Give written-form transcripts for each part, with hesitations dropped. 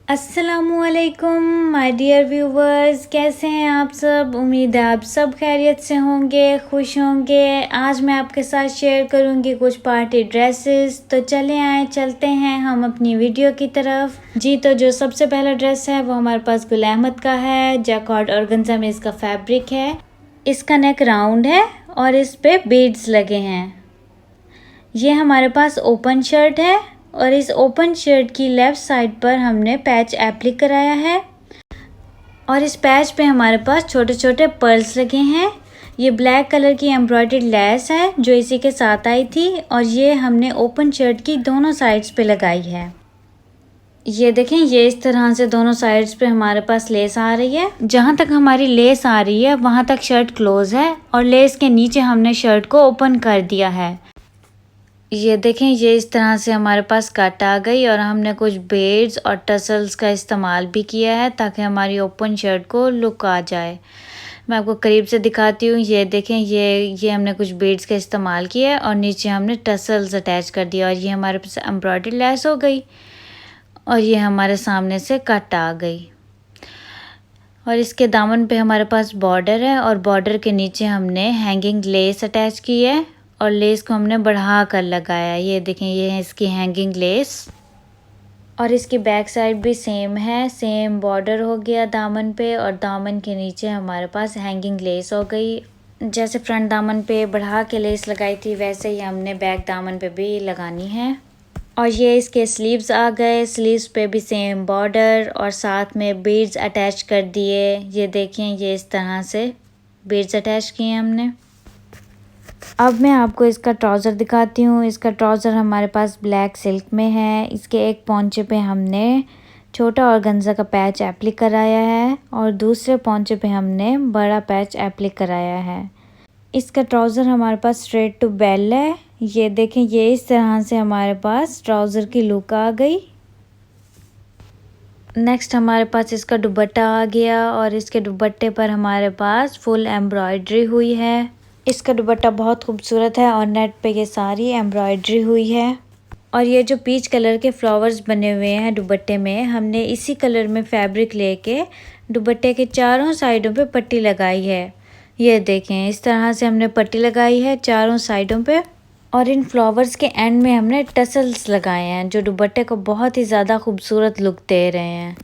अस्सलामुअलैकुम my dear viewers, कैसे हैं आप सब। उम्मीद है आप सब खैरियत से होंगे, खुश होंगे। आज मैं आपके साथ शेयर करूंगी कुछ पार्टी ड्रेसेस। तो चलते हैं हम अपनी वीडियो की तरफ। जी, तो जो सबसे पहला ड्रेस है वो हमारे पास गुल अहमद का है। जैकॉर्ड ऑर्गेन्जा में इसका फैब्रिक है। इसका नेक राउंड है और इस पे बीड्स लगे हैं। ये हमारे पास ओपन शर्ट है और इस ओपन शर्ट की लेफ़्ट साइड पर हमने पैच एप्लिक कराया है और इस पैच पे हमारे पास छोटे छोटे पर्ल्स लगे हैं। ये ब्लैक कलर की एम्ब्रॉयडर्ड लेस है जो इसी के साथ आई थी और ये हमने ओपन शर्ट की दोनों साइड्स पे लगाई है। ये देखें, ये इस तरह से दोनों साइड्स पे हमारे पास लेस आ रही है। जहाँ तक हमारी लेस आ रही है वहाँ तक शर्ट क्लोज है और लेस के नीचे हमने शर्ट को ओपन कर दिया है। ये देखें, ये इस तरह से हमारे पास कट आ गई और हमने कुछ बेड्स और टसल्स का इस्तेमाल भी किया है ताकि हमारी ओपन शर्ट को लुक आ जाए। मैं आपको करीब से दिखाती हूँ। ये देखें, ये हमने कुछ बेड्स का इस्तेमाल किया है और नीचे हमने टसल्स अटैच कर दिया और ये हमारे पास एम्ब्रॉयडरी लेस हो गई और ये हमारे सामने से कट आ गई। और इसके दामन पे हमारे पास बॉर्डर है और बॉर्डर के नीचे हमने हैंगिंग लेस अटैच की है और लेस को हमने बढ़ा कर लगाया। ये देखें, ये है इसकी हैंगिंग लेस और इसकी बैक साइड भी सेम है। सेम बॉर्डर हो गया दामन पे और दामन के नीचे हमारे पास हैंगिंग लेस हो गई। जैसे फ्रंट दामन पे बढ़ा के लेस लगाई थी वैसे ही हमने बैक दामन पे भी लगानी है। और ये इसके स्लीव्स आ गए। स्लीव्स पे भी सेम बॉर्डर और साथ में बीड्स अटैच कर दिए। ये देखें, ये इस तरह से बीड्स अटैच किए हमने। अब मैं आपको इसका ट्राउज़र दिखाती हूँ। इसका ट्राउज़र हमारे पास ब्लैक सिल्क में है। इसके एक पौंचे पे हमने छोटा ऑर्गेन्जा का पैच एप्लिक कराया है और दूसरे पौंचे पे हमने बड़ा पैच एप्लिक कराया है। इसका ट्राउज़र हमारे पास स्ट्रेट टू बेल है। ये देखें, ये इस तरह से हमारे पास ट्राउज़र की लुक आ गई। नेक्स्ट हमारे पास इसका दुपट्टा आ गया और इसके दुपट्टे पर हमारे पास फुल एम्ब्रॉयडरी हुई है। इसका दुपट्टा बहुत खूबसूरत है और नेट पे ये सारी एम्ब्रॉयडरी हुई है। और ये जो पीच कलर के फ्लावर्स बने हुए हैं दुपट्टे में, हमने इसी कलर में फैब्रिक लेके दुपट्टे के चारों साइडों पे पट्टी लगाई है। ये देखें, इस तरह से हमने पट्टी लगाई है चारों साइडों पे और इन फ्लावर्स के एंड में हमने टसल्स लगाए हैं जो दुपट्टे को बहुत ही ज़्यादा खूबसूरत लुक दे रहे हैं।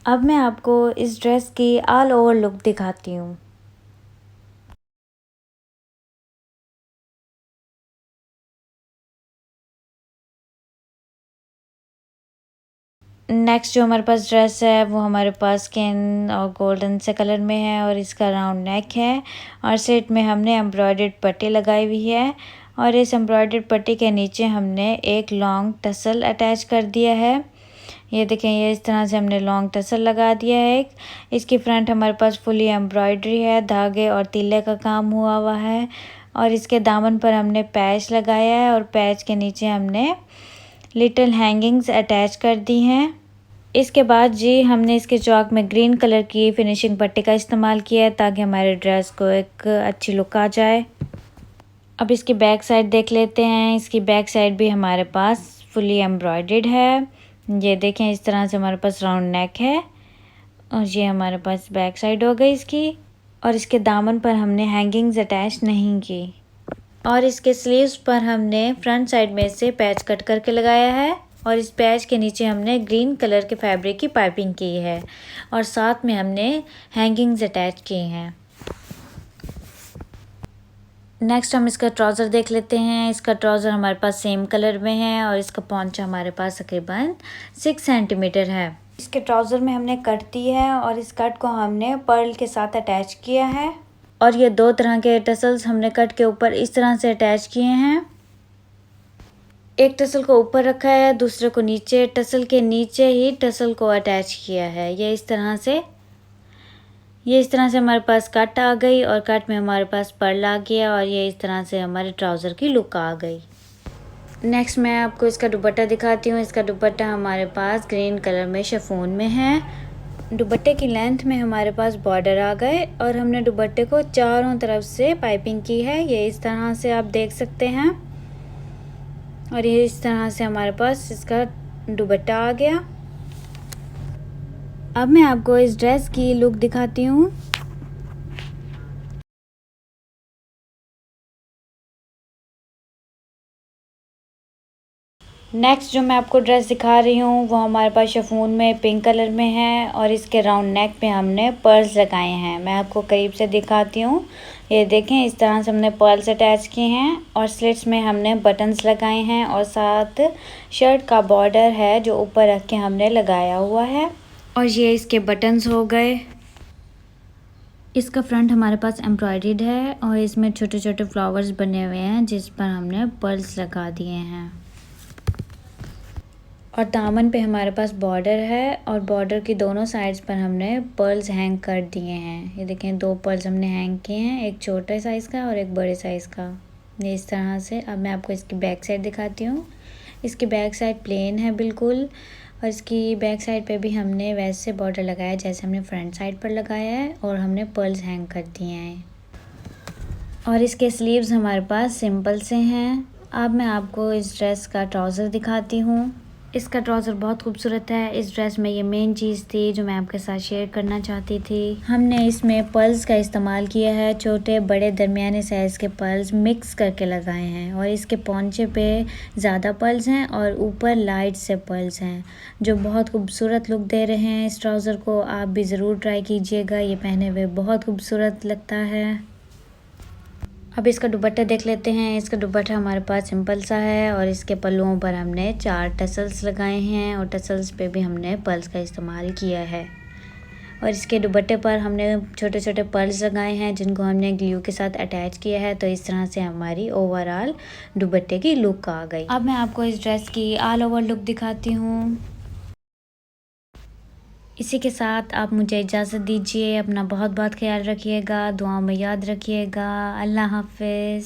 अब मैं आपको इस ड्रेस की ऑल ओवर लुक दिखाती हूँ। नेक्स्ट जो हमारे पास ड्रेस है वो हमारे पास स्किन और गोल्डन से कलर में है और इसका राउंड नेक है और सेट में हमने एम्ब्रॉयडर्ड पट्टी लगाई हुई है और इस एम्ब्रॉयडर्ड पट्टी के नीचे हमने एक लॉन्ग टसल अटैच कर दिया है। ये देखें, ये इस तरह से हमने लॉन्ग टसल लगा दिया है। इसकी फ्रंट हमारे पास फुली एम्ब्रॉयडरी है, धागे और तीले का काम हुआ है और इसके दामन पर हमने पैच लगाया है और पैच के नीचे हमने लिटिल हैंगिंग्स अटैच कर दी हैं। इसके बाद जी हमने इसके चौक में ग्रीन कलर की फिनिशिंग पट्टी का इस्तेमाल किया है ताकि हमारे ड्रेस को एक अच्छी लुक आ जाए। अब इसकी बैक साइड देख लेते हैं। इसकी बैक साइड भी हमारे पास फुली एम्ब्रॉयडर्ड है। ये देखें, इस तरह से हमारे पास राउंड नेक है और ये हमारे पास बैक साइड हो गई इसकी। और इसके दामन पर हमने हैंगिंग्स अटैच नहीं की और इसके स्लीव्स पर हमने फ्रंट साइड में से पैच कट करके लगाया है और इस पैच के नीचे हमने ग्रीन कलर के फैब्रिक की पाइपिंग की है और साथ में हमने हैंगिंग्स अटैच किए हैं। नेक्स्ट हम इसका ट्राउज़र देख लेते हैं। इसका ट्राउज़र हमारे पास सेम कलर में है और इसका पौंचा हमारे पास तकरीबन 6 सेंटीमीटर है। इसके ट्राउज़र में हमने कट दी है और इस कट को हमने पर्ल के साथ अटैच किया है और ये दो तरह के टसल्स हमने कट के ऊपर इस तरह से अटैच किए हैं। एक टसल को ऊपर रखा है, दूसरे को नीचे। टसल के नीचे ही टसल को अटैच किया है। ये इस तरह से हमारे पास कट आ गई और कट में हमारे पास पर्ल आ गया और ये इस तरह से हमारे ट्राउज़र की लुक आ गई। नेक्स्ट मैं आपको इसका दुपट्टा दिखाती हूँ। इसका दुपट्टा हमारे पास ग्रीन कलर में शिफॉन में है। दुपट्टे की लेंथ में हमारे पास बॉर्डर आ गए और हमने दुपट्टे को चारों तरफ से पाइपिंग की है। ये इस तरह से आप देख सकते हैं और ये इस तरह से हमारे पास इसका दुपट्टा आ गया। अब मैं आपको इस ड्रेस की लुक दिखाती हूँ। नेक्स्ट जो मैं आपको ड्रेस दिखा रही हूँ वो हमारे पास शिफॉन में पिंक कलर में है और इसके राउंड नेक पे हमने पर्ल्स लगाए हैं। मैं आपको करीब से दिखाती हूँ। ये देखें, इस तरह से हमने पर्ल्स अटैच किए हैं और स्लिट्स में हमने बटन्स लगाए हैं और साथ शर्ट का बॉर्डर है जो ऊपर रख के हमने लगाया हुआ है। और ये इसके बटन्स हो गए। इसका फ्रंट हमारे पास एम्ब्रॉयडर्ड है और इसमें छोटे छोटे फ्लावर्स बने हुए हैं जिस पर हमने पर्ल्स लगा दिए हैं। और दामन पे हमारे पास बॉर्डर है और बॉर्डर की दोनों साइड्स पर हमने पर्ल्स हैंग कर दिए हैं। ये देखें, 2 पर्ल्स हमने हैंग किए हैं, एक छोटे साइज़ का और एक बड़े साइज़ का। ये इस तरह से। अब मैं आपको इसकी बैक साइड दिखाती हूँ। इसकी बैक साइड प्लेन है बिल्कुल और इसकी बैक साइड पे भी हमने वैसे बॉर्डर लगाया जैसे हमने फ्रंट साइड पर लगाया है और हमने पर्ल्स हैंग कर दिए हैं। और इसके स्लीव्स हमारे पास सिंपल से हैं। अब मैं आपको इस ड्रेस का ट्राउज़र दिखाती हूँ। इसका ट्राउज़र बहुत खूबसूरत है। इस ड्रेस में ये मेन चीज़ थी जो मैं आपके साथ शेयर करना चाहती थी। हमने इसमें पर्ल्स का इस्तेमाल किया है। छोटे बड़े दरमियाने साइज़ के पर्ल्स मिक्स करके लगाए हैं और इसके पौंचे पे ज़्यादा पर्ल्स हैं और ऊपर लाइट से पर्ल्स हैं जो बहुत खूबसूरत लुक दे रहे हैं इस ट्राउज़र को। आप भी ज़रूर ट्राई कीजिएगा, ये पहने हुए बहुत खूबसूरत लगता है। अब इसका दुपट्टा देख लेते हैं। इसका दुपट्टा हमारे पास सिंपल सा है और इसके पल्लुओं पर हमने 4 टसल्स लगाए हैं और टसल्स पे भी हमने पर्ल्स का इस्तेमाल किया है। और इसके दुपट्टे पर हमने छोटे छोटे पर्ल्स लगाए हैं जिनको हमने ग्लू के साथ अटैच किया है। तो इस तरह से हमारी ओवरऑल दुपट्टे की लुक आ गई। अब मैं आपको इस ड्रेस की ऑल ओवर लुक दिखाती हूँ। इसी के साथ आप मुझे इजाज़त दीजिए। अपना बहुत बहुत ख्याल रखिएगा, दुआओं में याद रखिएगा। अल्लाह हाफ़िज़।